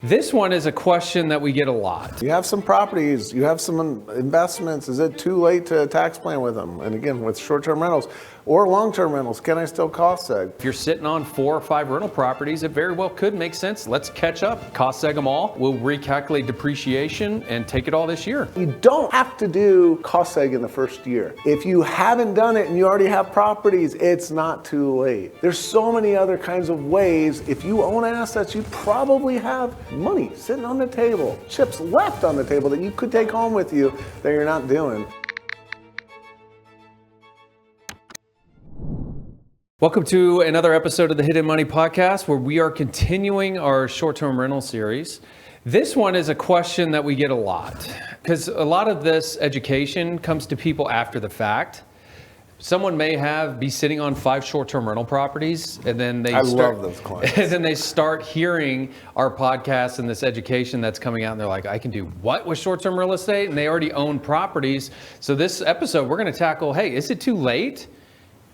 This one is a question that we get a lot. You have some properties, you have some investments. Is it too late to tax plan with them? And again, with short-term rentals or long-term rentals, can I still cost seg? If you're sitting on 4 or 5 rental properties, it very well could make sense. Let's catch up, cost seg them all. We'll recalculate depreciation and take it all this year. You don't have to do cost seg in the first year. If you haven't done it and you already have properties, it's not too late. There's so many other kinds of ways. If you own assets, you probably have money sitting on the table, chips left on the table that you could take home with you that you're not doing. Welcome to another episode of the Hidden Money Podcast, where we are continuing our short-term rental series. This one is a question that we get a lot, because a lot of this education comes to people after the fact. Someone may be sitting on 5 short-term rental properties, and then they love those clients. And then they start hearing our podcast and this education that's coming out, and they're like, I can do what with short-term real estate? And they already own properties. So this episode, we're going to tackle, hey, is it too late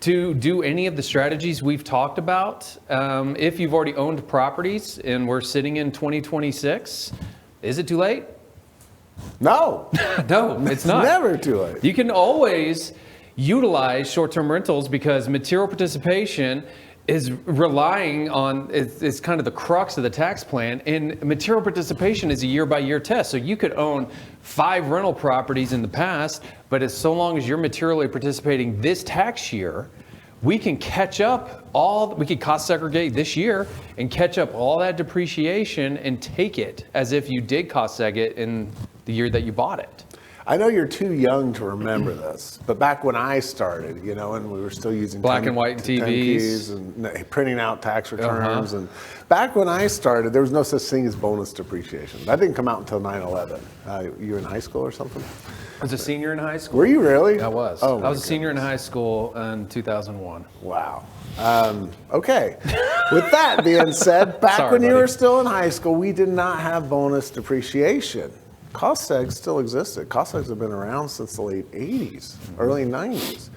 to do any of the strategies we've talked about? If you've already owned properties and we're sitting in 2026, is it too late? No. No, it's not. Never too late. You can always utilize short-term rentals because material participation is relying on, it's kind of the crux of the tax plan, and material participation is a year-by-year test. So you could own 5 rental properties in the past, but as so long as you're materially participating this tax year, we can catch up we can cost segregate this year and catch up all that depreciation and take it as if you did cost seg it in the year that you bought it. I know you're too young to remember this, but back when I started, and we were still using black and white TVs and printing out tax returns. And back when I started, there was no such thing as bonus depreciation. That didn't come out until 9/11. You were in high school or something? I was a senior in high school. Were you really? I was. Oh, I was a senior in high school in 2001. Wow. Okay. With that being said, back when you were still in high school, we did not have bonus depreciation. Cost segs still existed. Cost segs have been around since the late 80s, early 90s.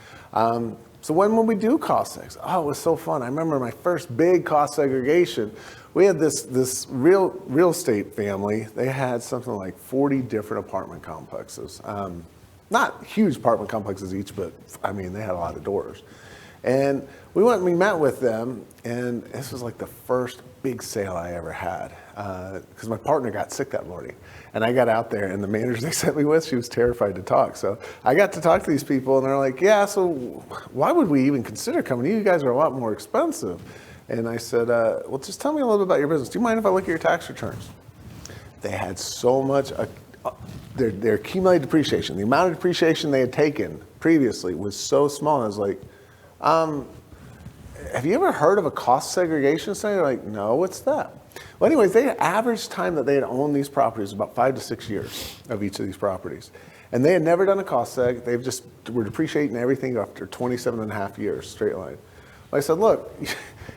So when would we do cost segs? Oh, it was so fun. I remember my first big cost segregation. We had this real estate family. They had something like 40 different apartment complexes. Not huge apartment complexes each, but I mean, they had a lot of doors. And we went and we met with them, and this was like the first big sale I ever had, because my partner got sick that morning. And I got out there, and the manager they sent me with, she was terrified to talk. So I got to talk to these people, and they're like, yeah, so why would we even consider coming to you? You guys are a lot more expensive. And I said, well, just tell me a little bit about your business. Do you mind if I look at your tax returns? They had so much, their accumulated depreciation, the amount of depreciation they had taken previously was so small. I was like, have you ever heard of a cost segregation study? They're like, no, what's that? Well, anyways, the average time that they had owned these properties was about 5 to 6 years of each of these properties. And they had never done a cost seg. They just were depreciating everything after 27 and a half years, straight line. I said, look,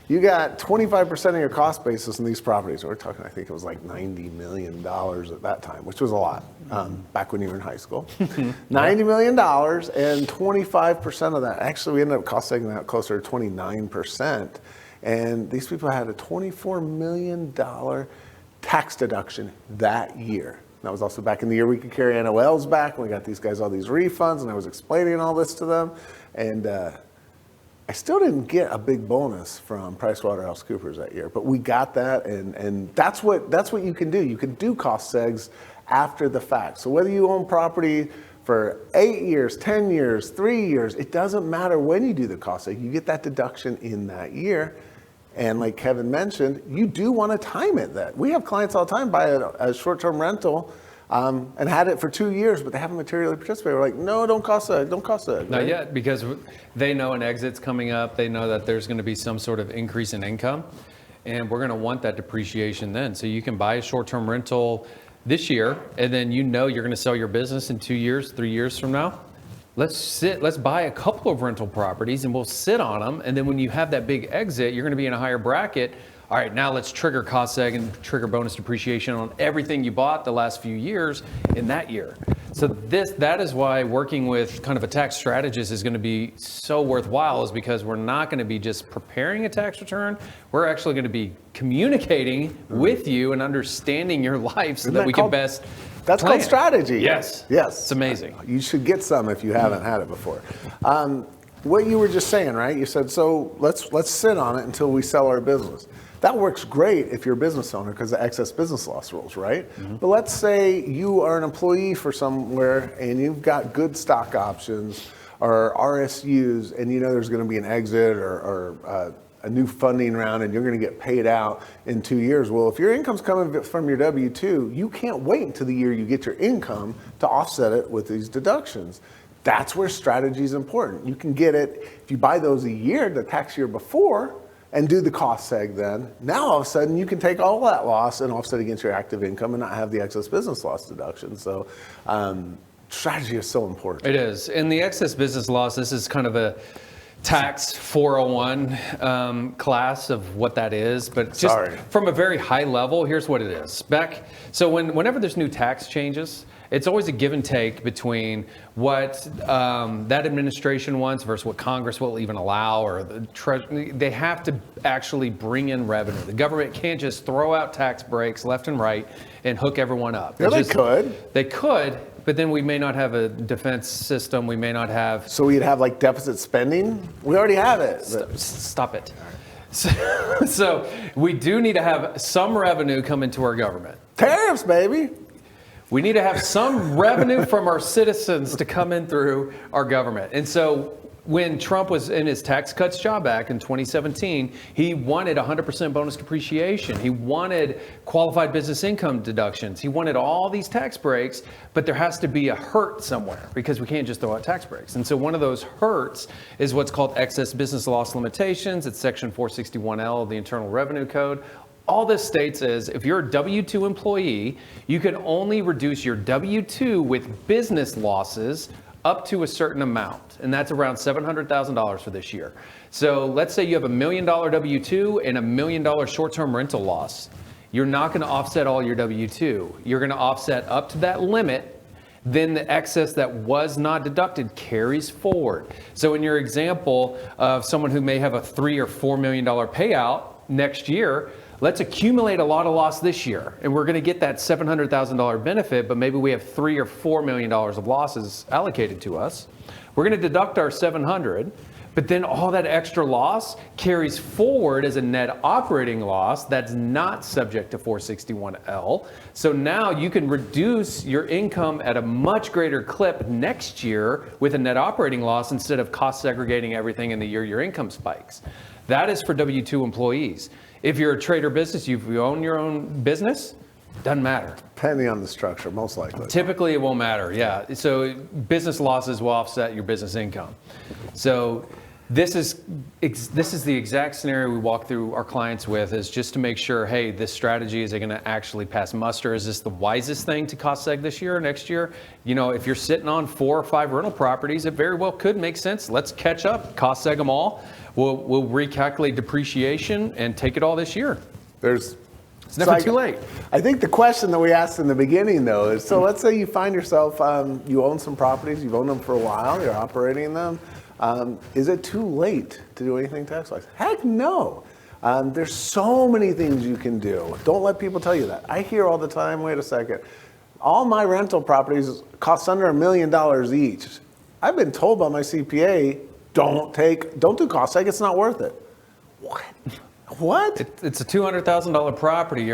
you got 25% of your cost basis in these properties. We're talking, I think it was like $90 million at that time, which was a lot back when you were in high school. $90 million, and 25% of that, actually we ended up cost segging that closer to 29%. And these people had a $24 million tax deduction that year. That was also back in the year we could carry NOLs back, and we got these guys all these refunds, and I was explaining all this to them. And I still didn't get a big bonus from PricewaterhouseCoopers that year, but we got that, and that's what you can do. You can do cost segs after the fact. So whether you own property for 8 years, 10 years, 3 years, it doesn't matter when you do the cost seg. You get that deduction in that year. And like Kevin mentioned, you do want to time it that. We have clients all the time buy a short-term rental and had it for 2 years, but they haven't materially participated. We're like, no, don't cost seg, don't cost seg. Not yet, because they know an exit's coming up. They know that there's going to be some sort of increase in income, and we're going to want that depreciation then. So you can buy a short-term rental this year, and then you're going to sell your business in 2 years, 3 years from now. Let's buy a couple of rental properties and we'll sit on them. And then when you have that big exit, you're going to be in a higher bracket. All right, now let's trigger cost seg and trigger bonus depreciation on everything you bought the last few years in that year. So that is why working with kind of a tax strategist is going to be so worthwhile, is because we're not going to be just preparing a tax return. We're actually going to be communicating with you and understanding your life so that we can best That's plan. called strategy. Yes. Yes. It's amazing. You should get some if you haven't had it before. What you were just saying, right? You said, so let's sit on it until we sell our business. That works great if you're a business owner because of excess business loss rules, right? But let's say you are an employee for somewhere and you've got good stock options or RSUs, and you know there's going to be an exit or a new funding round and you're going to get paid out in 2 years. Well, if your income's coming from your W-2, you can't wait until the year you get your income to offset it with these deductions. That's where strategy is important. You can get it, if you buy those a year, the tax year before, and do the cost seg then, now all of a sudden you can take all that loss and offset against your active income and not have the excess business loss deduction. So strategy is so important. It is. And the excess business loss, this is kind of a tax 401 class of what that is, but just from a very high level, here's what it is. So whenever there's new tax changes, it's always a give and take between what that administration wants versus what Congress will even allow, or the Treasury. They have to actually bring in revenue. The government can't just throw out tax breaks left and right and hook everyone up. Yeah, they could. They could, but then we may not have a defense system. We may not have. So we'd have like deficit spending? We already have it. Stop it. So we do need to have some revenue come into our government. Tariffs, baby. We need to have some revenue from our citizens to come in through our government. And so when Trump was in his Tax Cuts Job Act in 2017, he wanted 100% bonus depreciation. He wanted qualified business income deductions. He wanted all these tax breaks, but there has to be a hurt somewhere because we can't just throw out tax breaks. And so one of those hurts is what's called excess business loss limitations. It's section 461L of the Internal Revenue Code. All this states is if you're a W-2 employee, you can only reduce your W-2 with business losses up to a certain amount. And that's around $700,000 for this year. So let's say you have $1 million W-2 and $1 million short-term rental loss. You're not going to offset all your W-2. You're going to offset up to that limit. Then the excess that was not deducted carries forward. So in your example of someone who may have a $3 or $4 million payout next year, let's accumulate a lot of loss this year, and we're going to get that $700,000 benefit, but maybe we have $3 or $4 million of losses allocated to us. We're going to deduct our $700, but then all that extra loss carries forward as a net operating loss that's not subject to 461L. So now you can reduce your income at a much greater clip next year with a net operating loss instead of cost segregating everything in the year your income spikes. That is for W-2 employees. If you're a trade or business, you own your own business, doesn't matter. Depending on the structure, most likely. Typically, it won't matter, yeah. So business losses will offset your business income. So this is the exact scenario we walk through our clients with, is just to make sure, hey, this strategy, is it going to actually pass muster? Is this the wisest thing to cost seg this year or next year? You know, if you're sitting on 4 or 5 rental properties, it very well could make sense. Let's catch up, cost seg them all. We'll recalculate depreciation and take it all this year. It's never too late. I think the question that we asked in the beginning, though, is, so let's say you find yourself, you own some properties, you've owned them for a while, you're operating them. Is it too late to do anything tax-wise? Heck no. There's so many things you can do. Don't let people tell you that. I hear all the time, wait a second, all my rental properties cost under $1 million each. I've been told by my CPA, don't do cost seg, it's not worth it. What? It's a $200,000 property.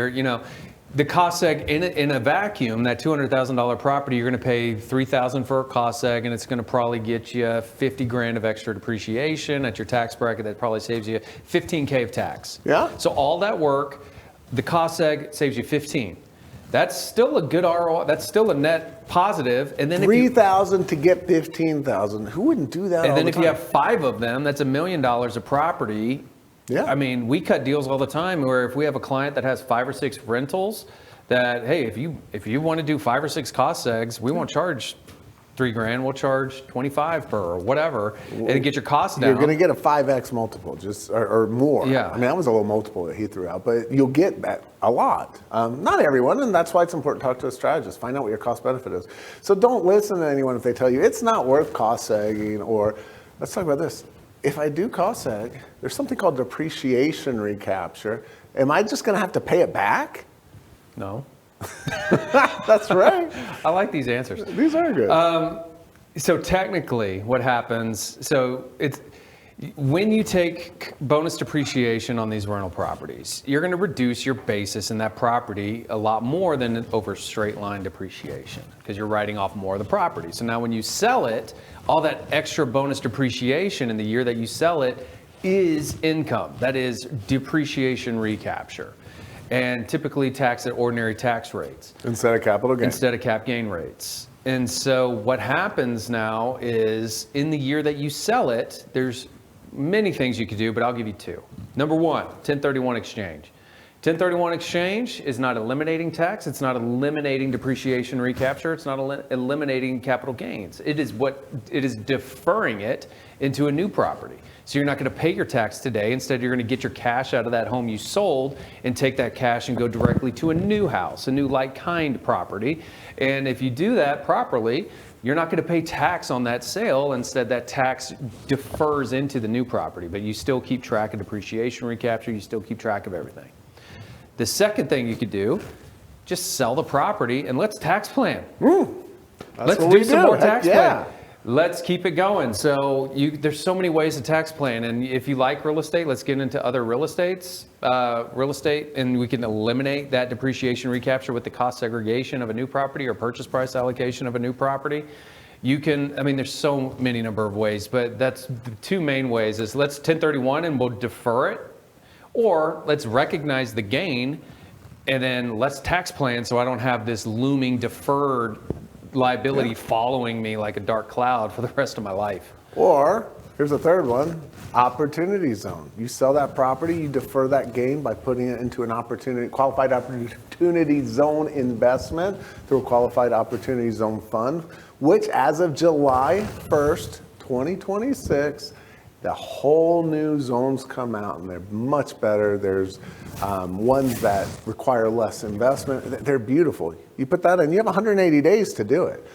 The cost seg in a vacuum, that $200,000 property, you're going to pay $3,000 for a cost seg, and it's going to probably get you $50,000 of extra depreciation at your tax bracket. That probably saves you $15K of tax. Yeah. So all that work, the cost seg saves you $15,000. That's still a good ROI. That's still a net positive. And then $3,000 to get $15,000. Who wouldn't do that? And then if you have 5 of them, that's $1 million of property. Yeah. I mean, we cut deals all the time where if we have a client that has 5 or 6 rentals, that hey, if you want to do 5 or 6 cost segs, we won't charge $3,000, we'll charge 25 per or whatever, and get your costs down. You're going to get a 5x multiple, just or more. Yeah. I mean, that was a little multiple that he threw out, but you'll get that a lot. Not everyone, and that's why it's important to talk to a strategist. Find out what your cost benefit is. So don't listen to anyone if they tell you it's not worth cost segging, or let's talk about this. If I do cost seg, there's something called depreciation recapture. Am I just going to have to pay it back? No. That's right. I like these answers. These are good. So technically what happens, so it's when you take bonus depreciation on these rental properties, you're going to reduce your basis in that property a lot more than over straight line depreciation because you're writing off more of the property. So now when you sell it, all that extra bonus depreciation in the year that you sell it is income. That is depreciation recapture. And typically taxed at ordinary tax rates. Instead of capital gain. Instead of cap gain rates. And so what happens now is in the year that you sell it, there's many things you could do, but I'll give you two. Number one, 1031 exchange. 1031 exchange is not eliminating tax. It's not eliminating depreciation recapture. It's not eliminating capital gains. It is deferring it into a new property. So you're not going to pay your tax today. Instead, you're going to get your cash out of that home you sold and take that cash and go directly to a new house, a new like-kind property. And if you do that properly, you're not going to pay tax on that sale. Instead, that tax defers into the new property, but you still keep track of depreciation recapture. You still keep track of everything. The second thing you could do, just sell the property and let's tax plan. Let's do some more tax plan. Let's keep it going. So there's so many ways to tax plan, and if you like real estate, let's get into other real estate, and we can eliminate that depreciation recapture with the cost segregation of a new property or purchase price allocation of a new property. You can, I mean, there's so many number of ways, but that's the two main ways is let's 1031 and we'll defer it, or let's recognize the gain and then let's tax plan so I don't have this looming deferred liability following me like a dark cloud for the rest of my life. Or here's a third one, opportunity zone. You sell that property, you defer that gain by putting it into an qualified opportunity zone investment through a qualified opportunity zone fund, which as of July 1st, 2026, the whole new zones come out and they're much better. There's ones that require less investment. They're beautiful. You put that in, you have 180 days to do it.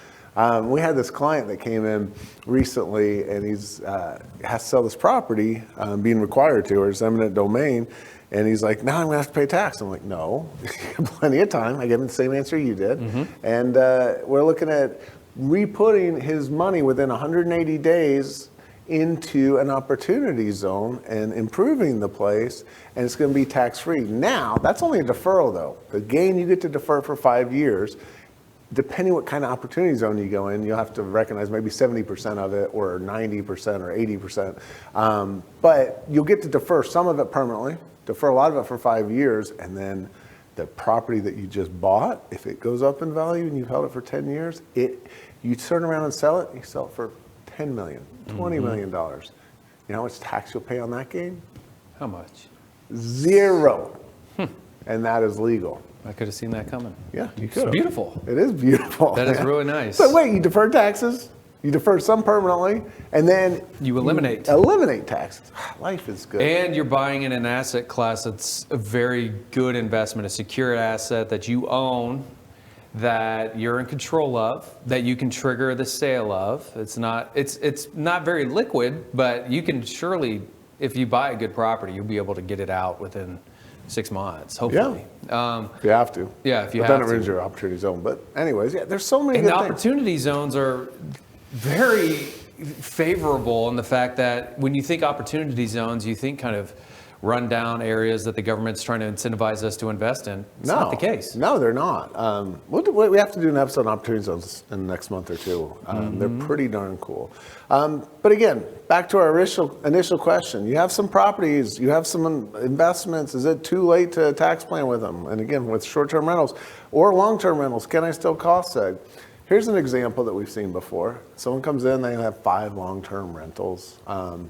We had this client that came in recently and he's has to sell this property, being required to, or it's eminent domain. And he's like, now I'm gonna have to pay tax. I'm like, no, you have plenty of time. I gave him the same answer you did. And we're looking at re-putting his money within 180 days into an opportunity zone and improving the place, and it's going to be tax-free. Now, that's only a deferral though. The gain you get to defer for 5 years, depending what kind of opportunity zone you go in, you'll have to recognize maybe 70% of it or 90% or 80%. But you'll get to defer some of it permanently, defer a lot of it for 5 years, and then the property that you just bought, if it goes up in value and you've held it for 10 years, you turn around and sell it, you sell it for $10 million, $20 million. You know how much tax you'll pay on that gain? How much? 0. And that is legal. I could have seen that coming. Yeah, you could. It's beautiful. It is beautiful. That is really nice. So wait, you defer taxes, you defer some permanently, and then you eliminate taxes. Life is good. And you're buying in an asset class that's a very good investment, a secure asset that you own, that you're in control of, that you can trigger the sale of. It's not very liquid, but you can surely, if you buy a good property, you'll be able to get it out within 6 months, hopefully. Yeah. If you have to. Yeah, if you but have then it to. ruins your opportunity zone. But anyways, yeah, there's so many and good the things. opportunity zones are very favorable in the fact that when you think opportunity zones, you think kind of run down areas that the government's trying to incentivize us to invest in. It's not the case. No, they're not. We have to do an episode on opportunity zones in the next month or two. They're pretty darn cool. But again, back to our initial question. You have some properties, you have some investments. Is it too late to tax plan with them? And again, with short-term rentals or long-term rentals, can I still cost seg? Here's an example that we've seen before. Someone comes in, they have 5 long-term rentals.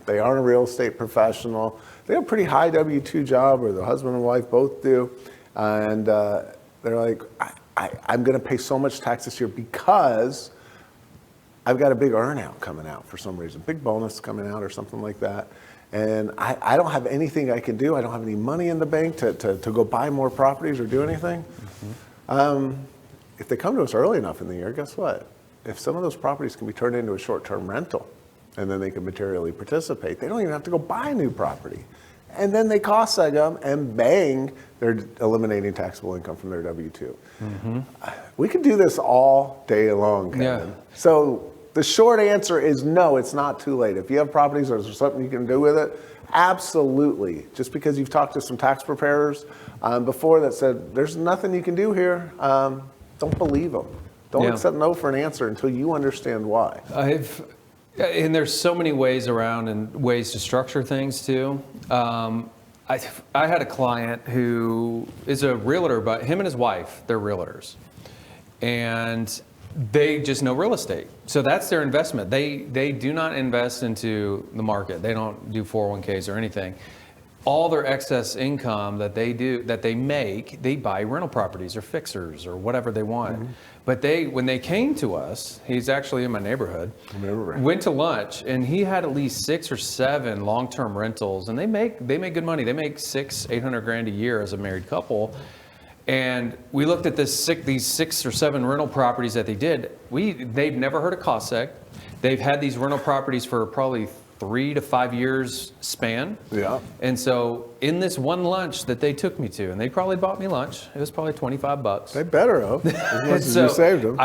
They aren't a real estate professional. They have a pretty high W-2 job, or the husband and wife both do. And they're like, I'm gonna pay so much tax this year because I've got a big earnout coming out for some reason, big bonus coming out or something like that. And I don't have anything I can do. I don't have any money in the bank to go buy more properties or do anything. If they come to us early enough in the year, guess what? If some of those properties can be turned into a short-term rental, and then they can materially participate, they don't even have to go buy a new property. And then they cost seg them, and bang, they're eliminating taxable income from their W-2. We could do this all day long, Kevin. Yeah. So the short answer is no, it's not too late. If you have properties or there's something you can do with it, absolutely. Just because you've talked to some tax preparers before that said, there's nothing you can do here, don't believe them. Don't accept no for an answer until you understand why. And there's so many ways around and ways to structure things too. I had a client who is a realtor, but him and his wife, they're realtors. And they just know real estate. So that's their investment. They do not invest into the market. They don't do 401ks or anything. All their excess income that they make, they buy rental properties or fixers or whatever they want. But when they came to us, he's actually in my neighborhood, went to lunch, and he had at least 6 or 7 long-term rentals, and they make good money. They make $600,000-800,000 a year as a married couple. And we looked at these 6 or 7 rental properties that they did. They've never heard of cost seg. They've had these rental properties for probably 3 to 5 years span. Yeah. And so in this one lunch that they took me to, and they probably bought me lunch, it was probably $25. They better have, as much as you saved them.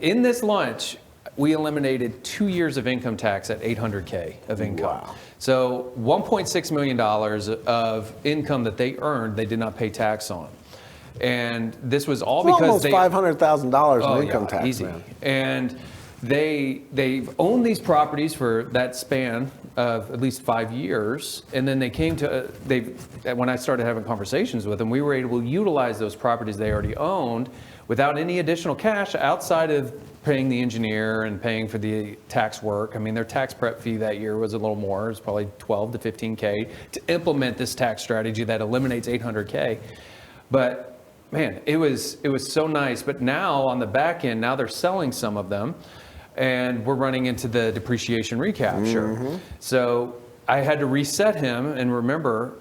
In this lunch, we eliminated 2 years of income tax at $800K of income. Wow. So $1.6 million of income that they earned, they did not pay tax on. And this was all because almost $500,000 in income tax, easy. man. And they've owned these properties for that span of at least 5 years, and then they came to when I started having conversations with them, we were able to utilize those properties they already owned without any additional cash outside of paying the engineer and paying for the tax work. I mean, their tax prep fee that year was a little more. It was probably 12 to 15K to implement this tax strategy that eliminates 800K. But man, it was so nice. But now on the back end, now they're selling some of them, and we're running into the depreciation recapture. So I had to reset him, and remember,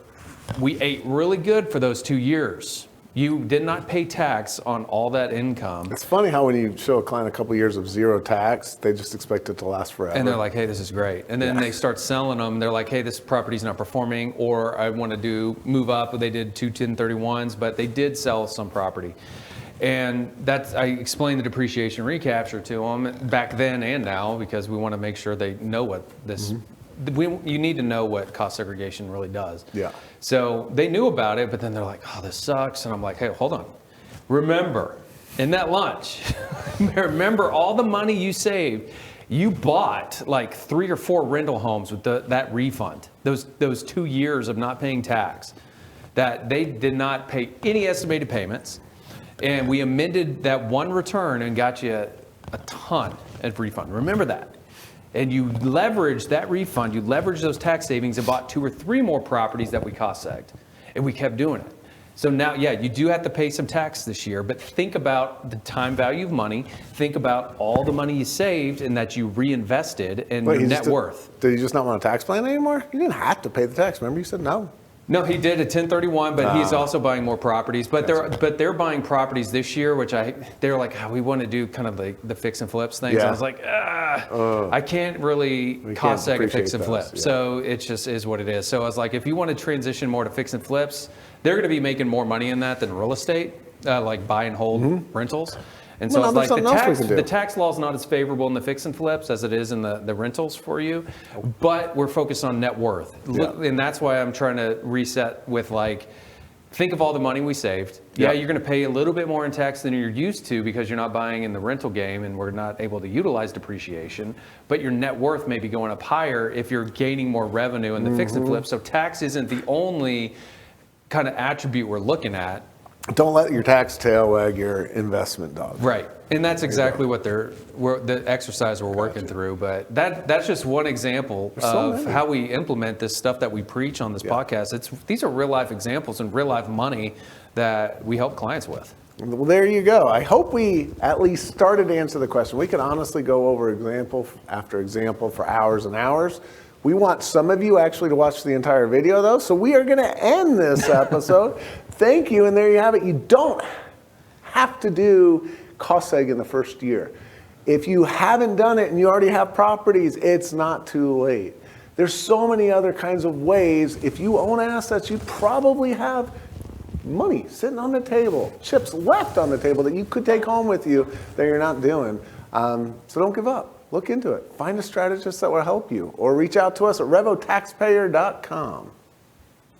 we ate really good for those 2 years. You did not pay tax on all that income. It's funny how when you show a client a couple years of zero tax, they just expect it to last forever. And they're like, hey, this is great. And then they start selling them. They're like, hey, this property's not performing, or I want to move up. They did 2 1031s, but they did sell some property. And I explained the depreciation recapture to them back then and now, because we want to make sure they know what this, you need to know what cost segregation really does. Yeah. So they knew about it, but then they're like, oh, this sucks. And I'm like, hey, hold on. Remember, in that lunch, remember all the money you saved. You bought like 3 or 4 rental homes with that refund, those 2 years of not paying tax, that they did not pay any estimated payments. And we amended that one return and got you a ton of refund. Remember that. And you leveraged that refund, you leveraged those tax savings and bought 2 or 3 more properties that we cost segged. And we kept doing it. So now, yeah, you do have to pay some tax this year, but think about the time value of money. Think about all the money you saved and that you reinvested in your net worth. Did you just not want a tax plan anymore? You didn't have to pay the tax. Remember, you said no. No, he did a 1031, but he's also buying more properties. But they're buying properties this year, which they're like, we want to do kind of the fix and flips things. Yeah. I was like, I can't really cost seg a fix and flip. Yeah. So it just is what it is. So I was like, if you want to transition more to fix and flips, they're going to be making more money in that than real estate, like buy and hold rentals. And so it's like the tax law is not as favorable in the fix and flips as it is in the rentals for you, but we're focused on net worth. Yeah. And that's why I'm trying to reset with like, think of all the money we saved. Yeah, you're going to pay a little bit more in tax than you're used to because you're not buying in the rental game and we're not able to utilize depreciation, but your net worth may be going up higher if you're gaining more revenue in the fix and flip. So tax isn't the only kind of attribute we're looking at. Don't let your tax tail wag your investment dog. Right. And that's exactly what the exercise we're working through. But that's just one example of how we implement this stuff that we preach on this podcast. These are real life examples and real life money that we help clients with. Well, there you go. I hope we at least started to answer the question. We could honestly go over example after example for hours and hours. We want some of you actually to watch the entire video, though, so we are going to end this episode. Thank you, and there you have it. You don't have to do cost seg in the first year. If you haven't done it and you already have properties, it's not too late. There's so many other kinds of ways. If you own assets, you probably have money sitting on the table, chips left on the table that you could take home with you that you're not doing. So don't give up. Look into it. Find a strategist that will help you, or reach out to us at revotaxpayer.com.